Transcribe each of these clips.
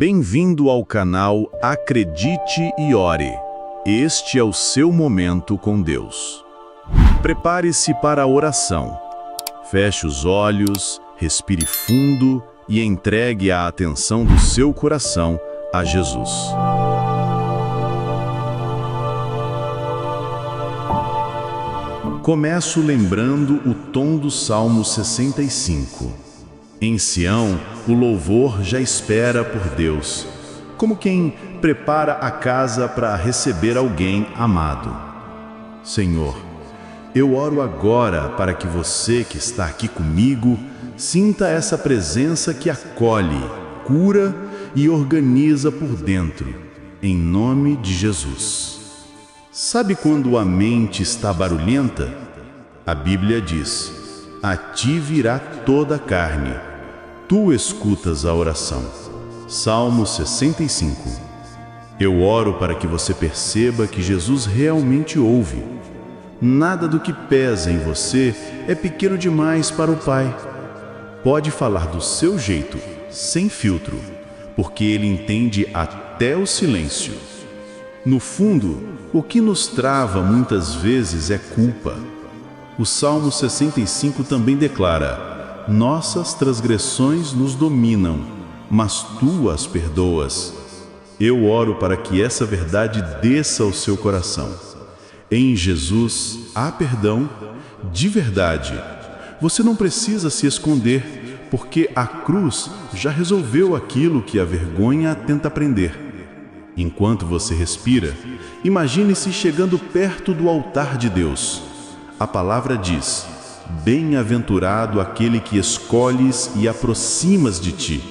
Bem-vindo ao canal Acredite e Ore. Este é o seu momento com Deus. Prepare-se para a oração. Feche os olhos, respire fundo e entregue a atenção do seu coração a Jesus. Começo lembrando o tom do Salmo 65. Em Sião, o louvor já espera por Deus, como quem prepara a casa para receber alguém amado. Senhor, eu oro agora para que você que está aqui comigo sinta essa presença que acolhe, cura e organiza por dentro, em nome de Jesus. Sabe quando a mente está barulhenta? A Bíblia diz: a ti virá toda a carne. Tu escutas a oração. Salmo 65. Eu oro para que você perceba que Jesus realmente ouve. Nada do que pesa em você é pequeno demais para o Pai. Pode falar do seu jeito, sem filtro, porque Ele entende até o silêncio. No fundo, o que nos trava muitas vezes é culpa. O Salmo 65 também declara: nossas transgressões nos dominam, mas tu as perdoas. Eu oro para que essa verdade desça ao seu coração. Em Jesus há perdão de verdade. Você não precisa se esconder, porque a cruz já resolveu aquilo que a vergonha tenta prender. Enquanto você respira, imagine-se chegando perto do altar de Deus. A palavra diz: bem-aventurado aquele que escolhes e aproximas de ti.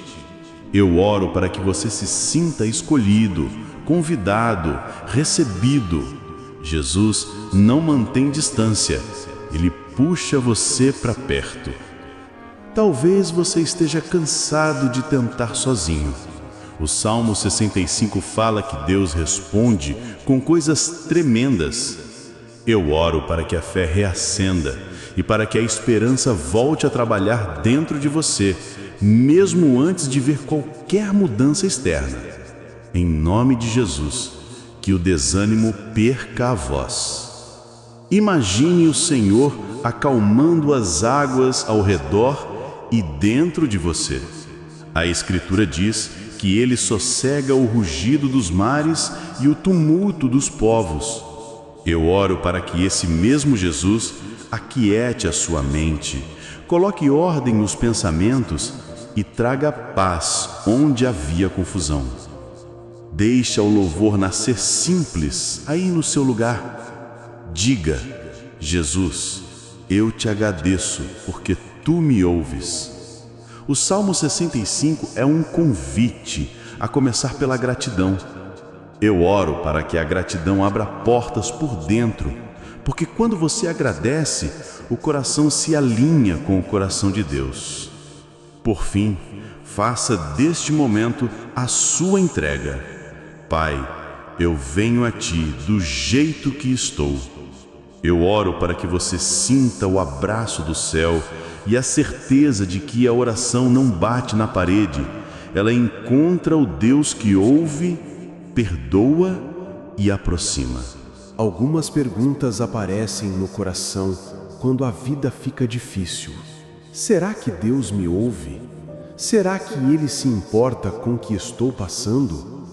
Eu oro para que você se sinta escolhido, convidado, recebido. Jesus não mantém distância, Ele puxa você para perto. Talvez você esteja cansado de tentar sozinho. O Salmo 65 fala que Deus responde com coisas tremendas. Eu oro para que a fé reacenda e para que a esperança volte a trabalhar dentro de você, mesmo antes de ver qualquer mudança externa. Em nome de Jesus, que o desânimo perca a voz. Imagine o Senhor acalmando as águas ao redor e dentro de você. A Escritura diz que Ele sossega o rugido dos mares e o tumulto dos povos. Eu oro para que esse mesmo Jesus aquiete a sua mente, coloque ordem nos pensamentos e traga paz onde havia confusão. Deixa o louvor nascer simples aí no seu lugar. Diga: Jesus, eu te agradeço porque tu me ouves. O Salmo 65 é um convite a começar pela gratidão. Eu oro para que a gratidão abra portas por dentro, porque quando você agradece, o coração se alinha com o coração de Deus. Por fim, faça deste momento a sua entrega. Pai, eu venho a Ti do jeito que estou. Eu oro para que você sinta o abraço do céu e a certeza de que a oração não bate na parede. Ela encontra o Deus que ouve, perdoa e aproxima. Algumas perguntas aparecem no coração quando a vida fica difícil. Será que Deus me ouve? Será que Ele se importa com o que estou passando?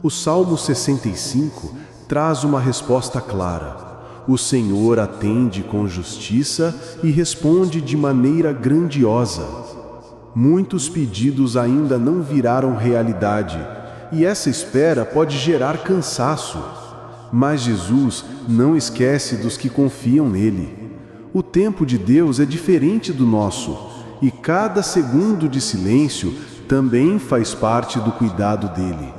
O Salmo 65 traz uma resposta clara. O Senhor atende com justiça e responde de maneira grandiosa. Muitos pedidos ainda não viraram realidade, e essa espera pode gerar cansaço. Mas Jesus não esquece dos que confiam nele. O tempo de Deus é diferente do nosso, e cada segundo de silêncio também faz parte do cuidado dele.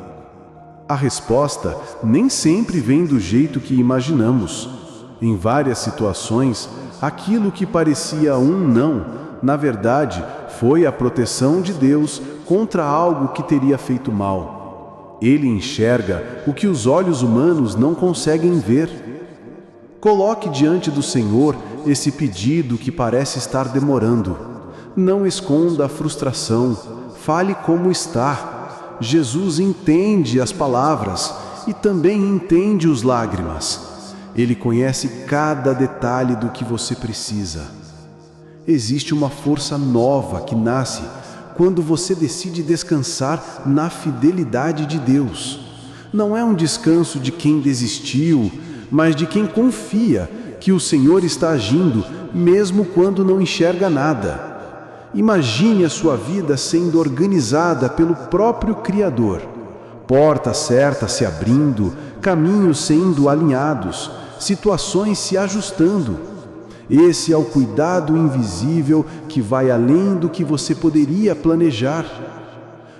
A resposta nem sempre vem do jeito que imaginamos. Em várias situações, aquilo que parecia um não, na verdade, foi a proteção de Deus contra algo que teria feito mal. Ele enxerga o que os olhos humanos não conseguem ver. Coloque diante do Senhor esse pedido que parece estar demorando. Não esconda a frustração, fale como está. Jesus entende as palavras e também entende os lágrimas. Ele conhece cada detalhe do que você precisa. Existe uma força nova que nasce quando você decide descansar na fidelidade de Deus. Não é um descanso de quem desistiu, mas de quem confia que o Senhor está agindo, mesmo quando não enxerga nada. Imagine a sua vida sendo organizada pelo próprio Criador. Portas certas se abrindo, caminhos sendo alinhados, situações se ajustando. Esse é o cuidado invisível que vai além do que você poderia planejar.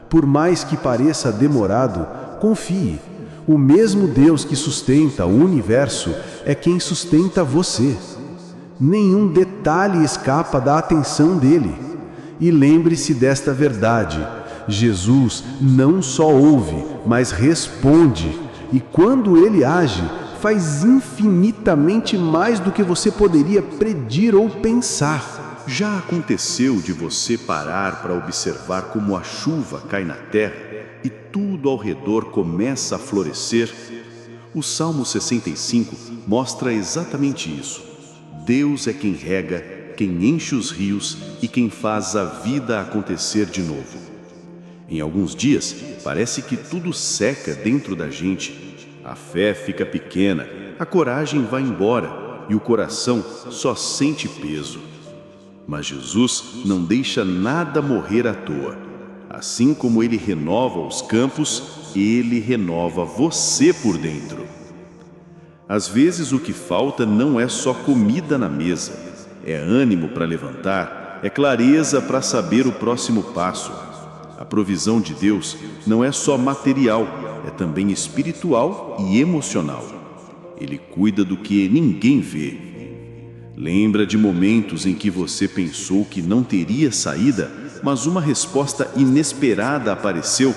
Por mais que pareça demorado, confie. O mesmo Deus que sustenta o universo é quem sustenta você. Nenhum detalhe escapa da atenção dele. E lembre-se desta verdade: Jesus não só ouve, mas responde. E quando ele age, faz infinitamente mais do que você poderia predir ou pensar. Já aconteceu de você parar para observar como a chuva cai na terra e tudo ao redor começa a florescer? O Salmo 65 mostra exatamente isso. Deus é quem rega, quem enche os rios e quem faz a vida acontecer de novo. Em alguns dias, parece que tudo seca dentro da gente. A fé fica pequena, a coragem vai embora e o coração só sente peso. Mas Jesus não deixa nada morrer à toa. Assim como Ele renova os campos, Ele renova você por dentro. Às vezes o que falta não é só comida na mesa, é ânimo para levantar, é clareza para saber o próximo passo. A provisão de Deus não é só material, é também espiritual e emocional. Ele cuida do que ninguém vê. Lembra de momentos em que você pensou que não teria saída, mas uma resposta inesperada apareceu?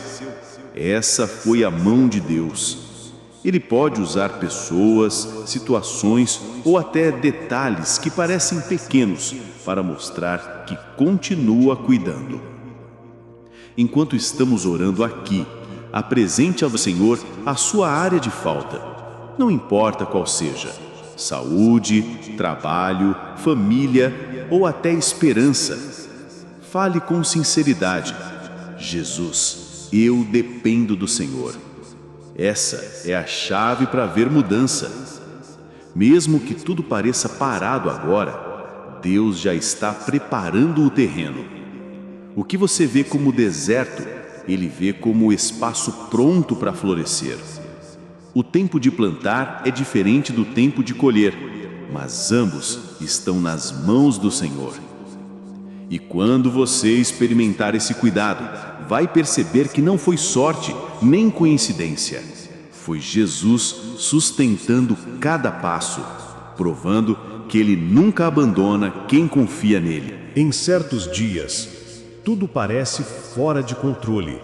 Essa foi a mão de Deus. Ele pode usar pessoas, situações ou até detalhes que parecem pequenos para mostrar que continua cuidando. Enquanto estamos orando aqui, apresente ao Senhor a sua área de falta. Não importa qual seja: saúde, trabalho, família ou até esperança. Fale com sinceridade: Jesus, eu dependo do Senhor. Essa é a chave para ver mudança. Mesmo que tudo pareça parado agora, Deus já está preparando o terreno. O que você vê como deserto, Ele vê como espaço pronto para florescer. O tempo de plantar é diferente do tempo de colher, mas ambos estão nas mãos do Senhor. E quando você experimentar esse cuidado, vai perceber que não foi sorte nem coincidência. Foi Jesus sustentando cada passo, provando que Ele nunca abandona quem confia nele. Em certos dias, tudo parece fora de controle.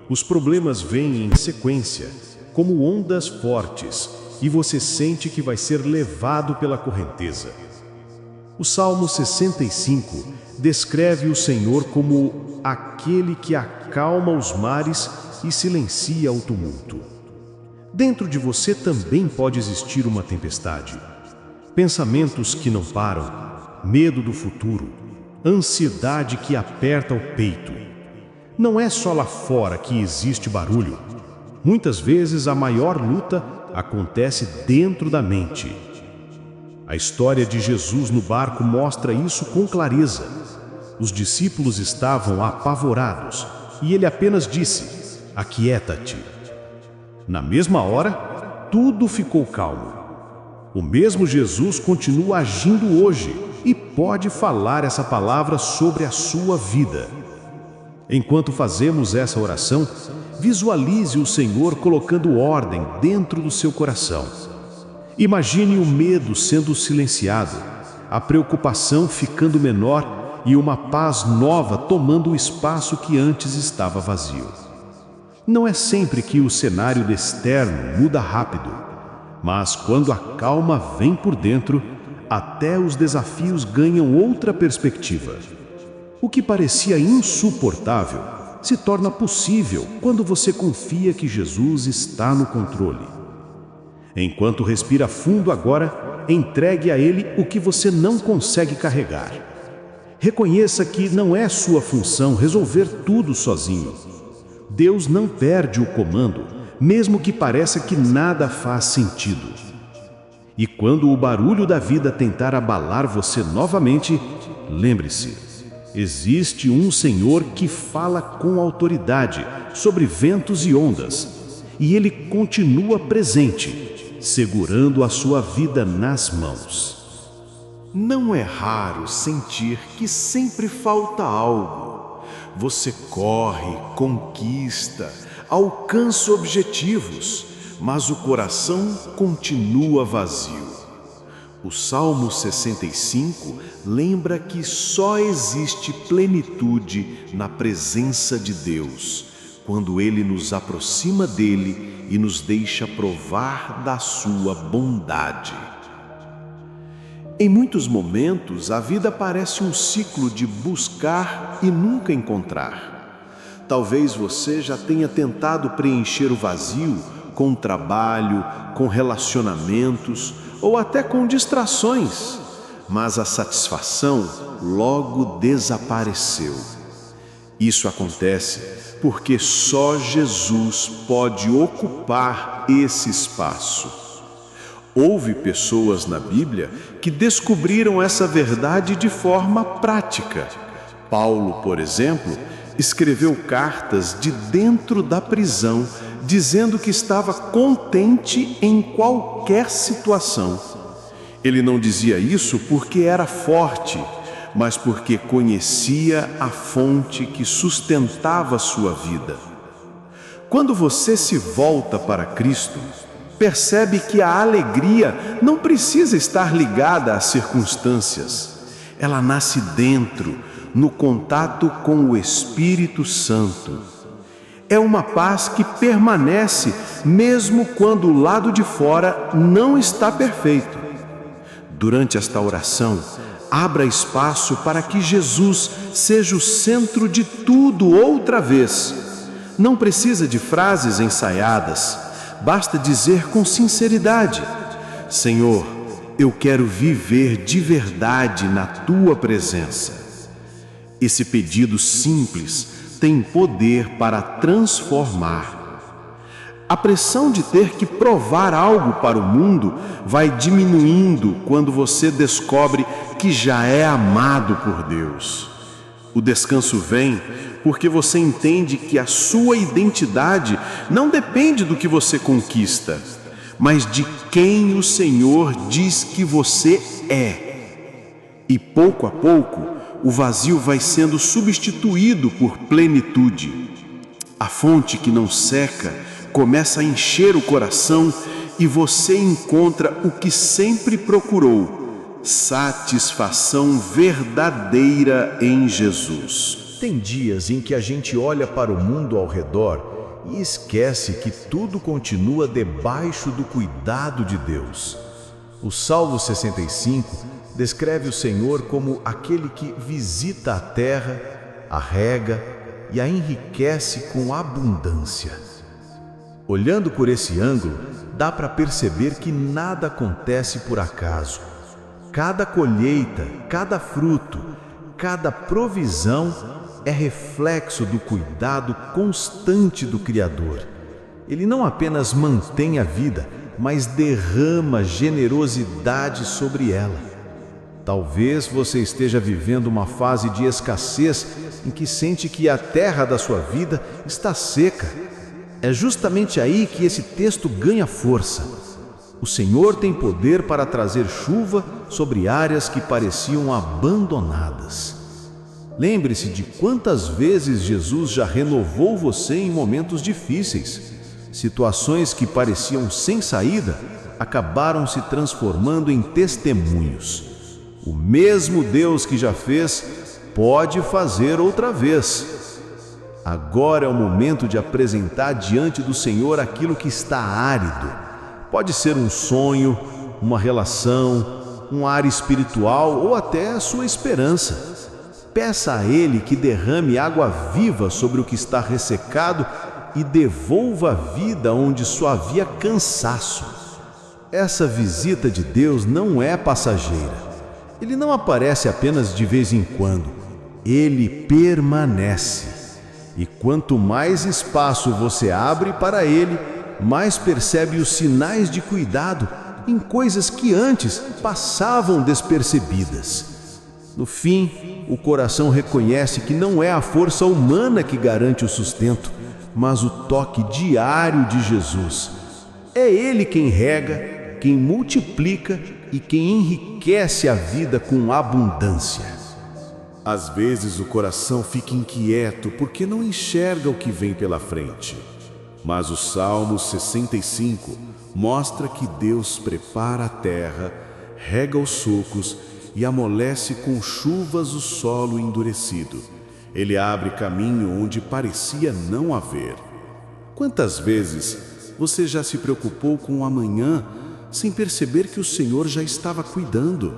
Os problemas vêm em sequência, como ondas fortes, e você sente que vai ser levado pela correnteza. O Salmo 65 descreve o Senhor como aquele que acalma os mares e silencia o tumulto. Dentro de você também pode existir uma tempestade. Pensamentos que não param, medo do futuro, ansiedade que aperta o peito. Não é só lá fora que existe barulho. Muitas vezes a maior luta acontece dentro da mente. A história de Jesus no barco mostra isso com clareza. Os discípulos estavam apavorados e ele apenas disse: "Aquieta-te." Na mesma hora, tudo ficou calmo. O mesmo Jesus continua agindo hoje e pode falar essa palavra sobre a sua vida. Enquanto fazemos essa oração, visualize o Senhor colocando ordem dentro do seu coração. Imagine o medo sendo silenciado, a preocupação ficando menor e uma paz nova tomando o espaço que antes estava vazio. Não é sempre que o cenário externo muda rápido, mas quando a calma vem por dentro, até os desafios ganham outra perspectiva. O que parecia insuportável se torna possível quando você confia que Jesus está no controle. Enquanto respira fundo agora, entregue a Ele o que você não consegue carregar. Reconheça que não é sua função resolver tudo sozinho. Deus não perde o comando, mesmo que pareça que nada faz sentido. E quando o barulho da vida tentar abalar você novamente, lembre-se, existe um Senhor que fala com autoridade sobre ventos e ondas, e Ele continua presente, segurando a sua vida nas mãos. Não é raro sentir que sempre falta algo. Você corre, conquista, alcança objetivos, mas o coração continua vazio. O Salmo 65 lembra que só existe plenitude na presença de Deus, quando Ele nos aproxima dele e nos deixa provar da sua bondade. Em muitos momentos, a vida parece um ciclo de buscar e nunca encontrar. Talvez você já tenha tentado preencher o vazio com trabalho, com relacionamentos ou até com distrações, mas a satisfação logo desapareceu. Isso acontece porque só Jesus pode ocupar esse espaço. Houve pessoas na Bíblia que descobriram essa verdade de forma prática. Paulo, por exemplo, escreveu cartas de dentro da prisão, dizendo que estava contente em qualquer situação. Ele não dizia isso porque era forte, mas porque conhecia a fonte que sustentava sua vida. Quando você se volta para Cristo, percebe que a alegria não precisa estar ligada às circunstâncias. Ela nasce dentro, no contato com o Espírito Santo. É uma paz que permanece mesmo quando o lado de fora não está perfeito. Durante esta oração, abra espaço para que Jesus seja o centro de tudo outra vez. Não precisa de frases ensaiadas. Basta dizer com sinceridade: Senhor, eu quero viver de verdade na Tua presença. Esse pedido simples tem poder para transformar. A pressão de ter que provar algo para o mundo vai diminuindo quando você descobre que já é amado por Deus. O descanso vem porque você entende que a sua identidade não depende do que você conquista, mas de quem o Senhor diz que você é. E pouco a pouco, o vazio vai sendo substituído por plenitude. A fonte que não seca começa a encher o coração e você encontra o que sempre procurou: satisfação verdadeira em Jesus. Tem dias em que a gente olha para o mundo ao redor e esquece que tudo continua debaixo do cuidado de Deus. O Salmo 65 descreve o Senhor como aquele que visita a terra, a rega e a enriquece com abundância. Olhando por esse ângulo, dá para perceber que nada acontece por acaso. Cada colheita, cada fruto, cada provisão é reflexo do cuidado constante do Criador. Ele não apenas mantém a vida, mas derrama generosidade sobre ela. Talvez você esteja vivendo uma fase de escassez em que sente que a terra da sua vida está seca. É justamente aí que esse texto ganha força. O Senhor tem poder para trazer chuva sobre áreas que pareciam abandonadas. Lembre-se de quantas vezes Jesus já renovou você em momentos difíceis. Situações que pareciam sem saída acabaram se transformando em testemunhos. O mesmo Deus que já fez pode fazer outra vez. Agora é o momento de apresentar diante do Senhor aquilo que está árido. Pode ser um sonho, uma relação, um ar espiritual ou até a sua esperança. Peça a Ele que derrame água viva sobre o que está ressecado e devolva a vida onde só havia cansaço. Essa visita de Deus não é passageira. Ele não aparece apenas de vez em quando. Ele permanece. E quanto mais espaço você abre para Ele, mais percebe os sinais de cuidado em coisas que antes passavam despercebidas. No fim, o coração reconhece que não é a força humana que garante o sustento, mas o toque diário de Jesus. É Ele quem rega, quem multiplica e quem enriquece a vida com abundância. Às vezes o coração fica inquieto porque não enxerga o que vem pela frente. Mas o Salmo 65 mostra que Deus prepara a terra, rega os sulcos e amolece com chuvas o solo endurecido. Ele abre caminho onde parecia não haver. Quantas vezes você já se preocupou com o amanhã sem perceber que o Senhor já estava cuidando?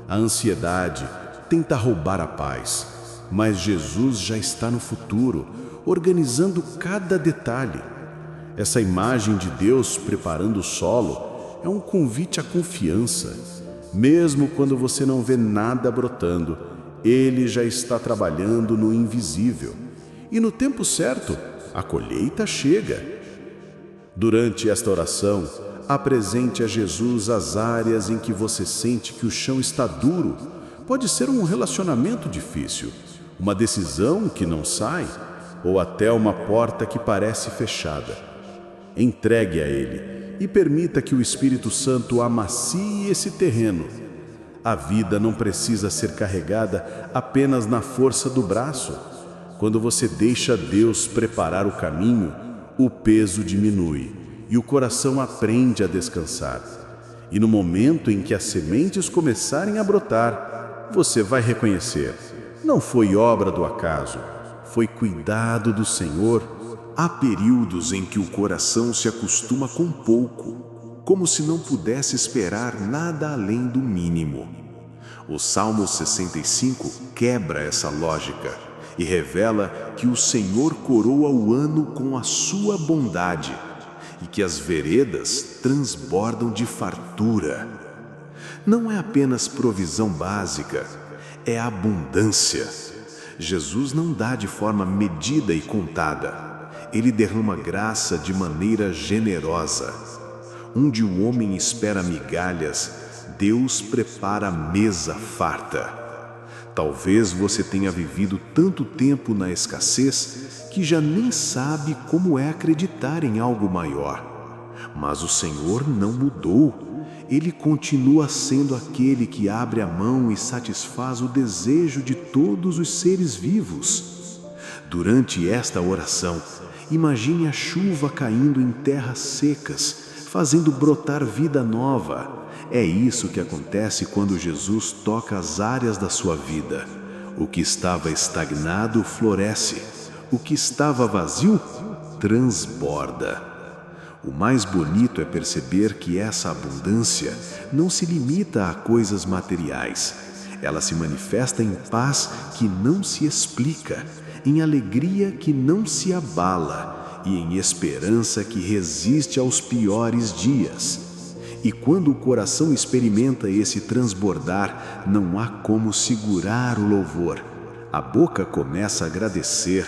A ansiedade tenta roubar a paz, mas Jesus já está no futuro, organizando cada detalhe. Essa imagem de Deus preparando o solo é um convite à confiança. Mesmo quando você não vê nada brotando, Ele já está trabalhando no invisível. E no tempo certo, a colheita chega. Durante esta oração, apresente a Jesus as áreas em que você sente que o chão está duro. Pode ser um relacionamento difícil, uma decisão que não sai, ou até uma porta que parece fechada. Entregue a Ele e permita que o Espírito Santo amacie esse terreno. A vida não precisa ser carregada apenas na força do braço. Quando você deixa Deus preparar o caminho, o peso diminui e o coração aprende a descansar. E no momento em que as sementes começarem a brotar, você vai reconhecer: não foi obra do acaso, foi cuidado do Senhor. Há períodos em que o coração se acostuma com pouco, como se não pudesse esperar nada além do mínimo. O Salmo 65 quebra essa lógica e revela que o Senhor coroa o ano com a sua bondade e que as veredas transbordam de fartura. Não é apenas provisão básica, é abundância. Jesus não dá de forma medida e contada. Ele derrama graça de maneira generosa. Onde o homem espera migalhas, Deus prepara a mesa farta. Talvez você tenha vivido tanto tempo na escassez que já nem sabe como é acreditar em algo maior. Mas o Senhor não mudou. Ele continua sendo aquele que abre a mão e satisfaz o desejo de todos os seres vivos. Durante esta oração, imagine a chuva caindo em terras secas, fazendo brotar vida nova. É isso que acontece quando Jesus toca as áreas da sua vida. O que estava estagnado floresce. O que estava vazio transborda. O mais bonito é perceber que essa abundância não se limita a coisas materiais. Ela se manifesta em paz que não se explica, em alegria que não se abala e em esperança que resiste aos piores dias. E quando o coração experimenta esse transbordar, não há como segurar o louvor. A boca começa a agradecer,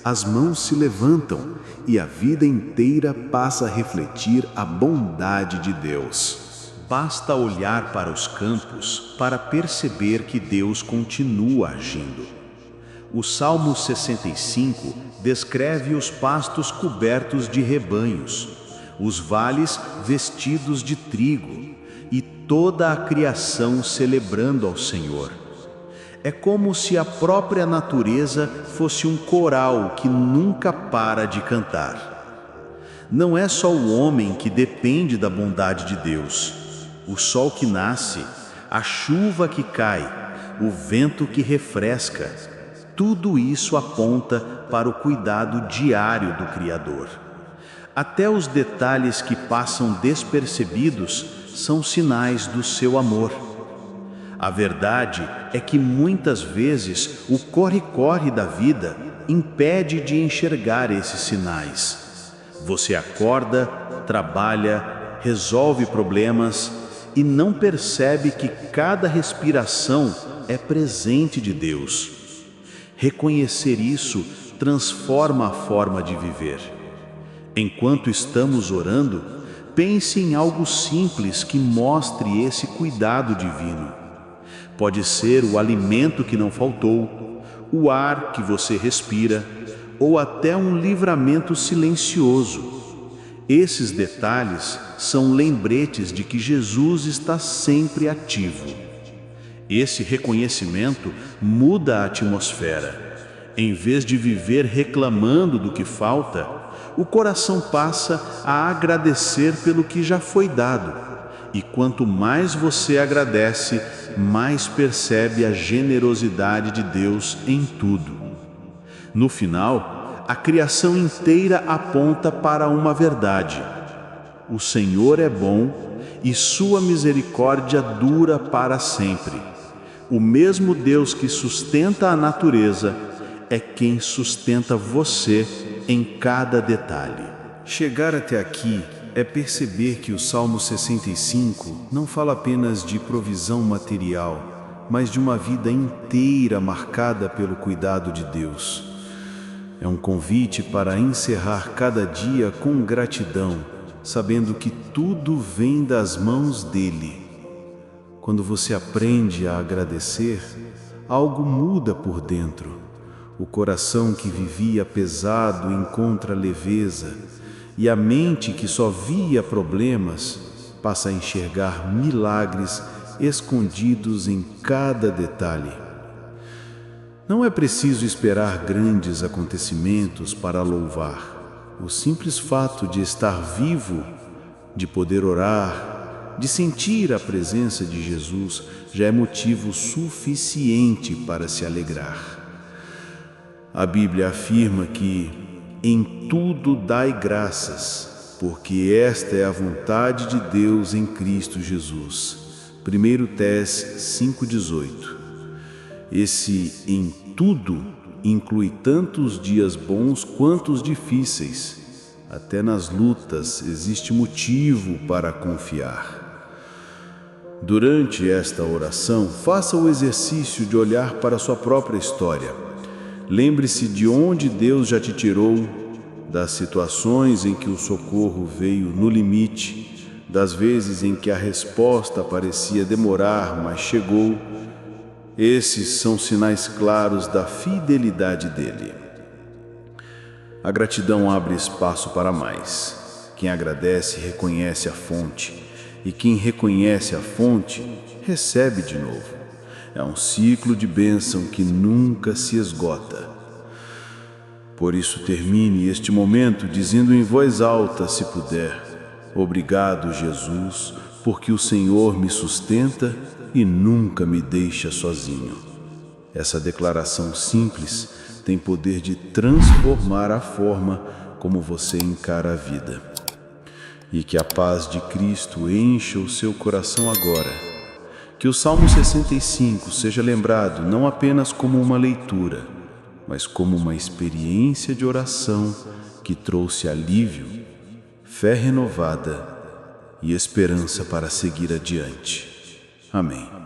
as mãos se levantam e a vida inteira passa a refletir a bondade de Deus. Basta olhar para os campos para perceber que Deus continua agindo. O Salmo 65 descreve os pastos cobertos de rebanhos, os vales vestidos de trigo e toda a criação celebrando ao Senhor. É como se a própria natureza fosse um coral que nunca para de cantar. Não é só o homem que depende da bondade de Deus. O sol que nasce, a chuva que cai, o vento que refresca, tudo isso aponta para o cuidado diário do Criador. Até os detalhes que passam despercebidos são sinais do seu amor. A verdade é que muitas vezes o corre-corre da vida impede de enxergar esses sinais. Você acorda, trabalha, resolve problemas e não percebe que cada respiração é presente de Deus. Reconhecer isso transforma a forma de viver. Enquanto estamos orando, pense em algo simples que mostre esse cuidado divino. Pode ser o alimento que não faltou, o ar que você respira, ou até um livramento silencioso. Esses detalhes são lembretes de que Jesus está sempre ativo. Esse reconhecimento muda a atmosfera. Em vez de viver reclamando do que falta, o coração passa a agradecer pelo que já foi dado. E quanto mais você agradece, mais percebe a generosidade de Deus em tudo. No final, a criação inteira aponta para uma verdade: o Senhor é bom e sua misericórdia dura para sempre. O mesmo Deus que sustenta a natureza é quem sustenta você em cada detalhe. Chegar até aqui é perceber que o Salmo 65 não fala apenas de provisão material, mas de uma vida inteira marcada pelo cuidado de Deus. É um convite para encerrar cada dia com gratidão, sabendo que tudo vem das mãos dele. Quando você aprende a agradecer, algo muda por dentro. O coração que vivia pesado encontra leveza, e a mente que só via problemas passa a enxergar milagres escondidos em cada detalhe. Não é preciso esperar grandes acontecimentos para louvar. O simples fato de estar vivo, de poder orar, de sentir a presença de Jesus já é motivo suficiente para se alegrar. A Bíblia afirma que em tudo dai graças, porque esta é a vontade de Deus em Cristo Jesus. 1 Tessalonicenses 5,18. Esse em tudo inclui tanto os dias bons quanto os difíceis. Até nas lutas existe motivo para confiar. Durante esta oração, faça o exercício de olhar para a sua própria história. Lembre-se de onde Deus já te tirou, das situações em que o socorro veio no limite, das vezes em que a resposta parecia demorar, mas chegou. Esses são sinais claros da fidelidade dele. A gratidão abre espaço para mais. Quem agradece reconhece a fonte, e quem reconhece a fonte recebe de novo. É um ciclo de bênção que nunca se esgota. Por isso termine este momento dizendo em voz alta, se puder: obrigado, Jesus, porque o Senhor me sustenta e nunca me deixa sozinho. Essa declaração simples tem poder de transformar a forma como você encara a vida. E que a paz de Cristo encha o seu coração agora. Que o Salmo 65 seja lembrado não apenas como uma leitura, mas como uma experiência de oração que trouxe alívio, fé renovada e esperança para seguir adiante. Amém.